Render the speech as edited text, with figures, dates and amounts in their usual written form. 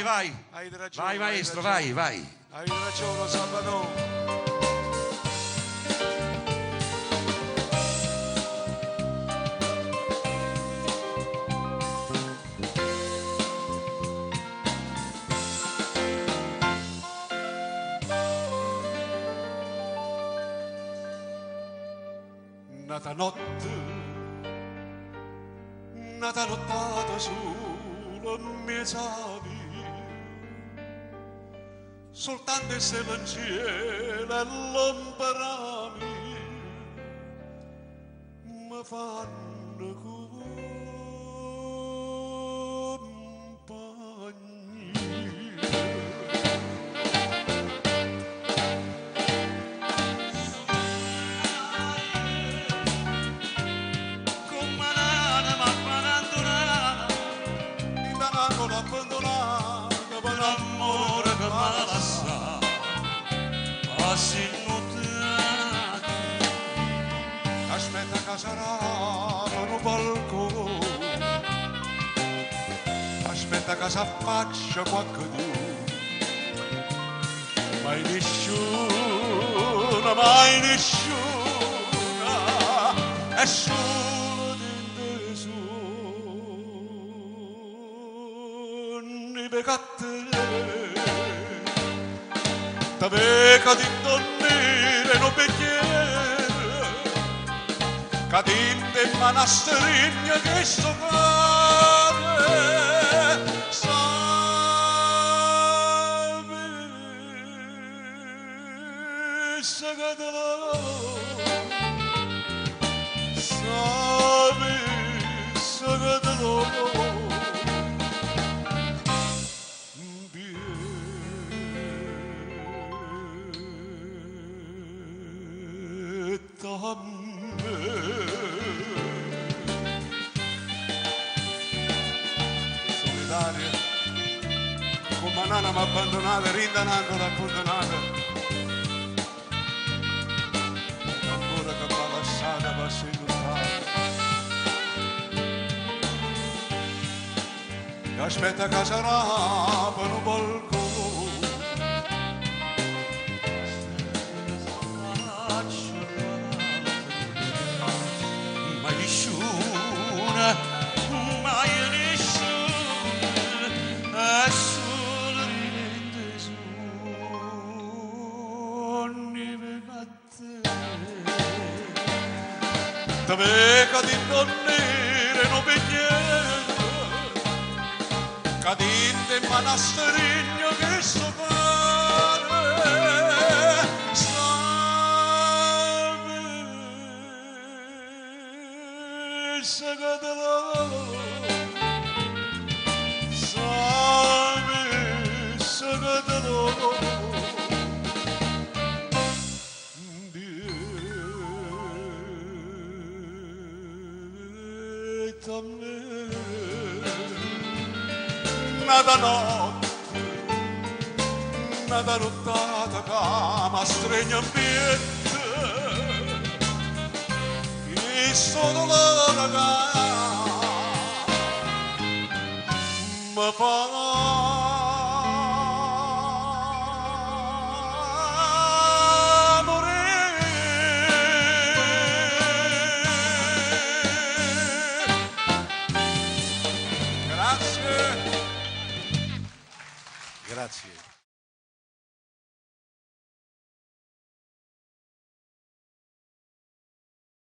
Vai, Hai ragione, vai maestro, hai ragione. vai. Hai ragione, Salvatore. Nata notte, nata nottata sulla mia sabbia, soltanto se non c'è la lamparami mi fanno compagnia. Abbandonata per L'amore che mi lascia, passi innutrati. aspetta che sarà per un balcone, aspetta che si affaccia qualcuno, mai nessuna, è solo di sogni peccati, da pecca di dormire non bicchiere, cadente in manasterigna che sto cuore sabe sagadalo sabe sagadalo solitaria come nana mi abbandonata rindanando l'abbandonata ancora che va lasciata va seduta e aspetta che sarà per un balcone Mai nessuna, è solo di sogni peccati. da pecca di dormire non bicchiere cadente in manasterigno che sto cuore sabe sagadalo sabe sagadalo nada notte, nada nottata che mi stregna in piede, e sono l'ora che mi fa morire. Grazie.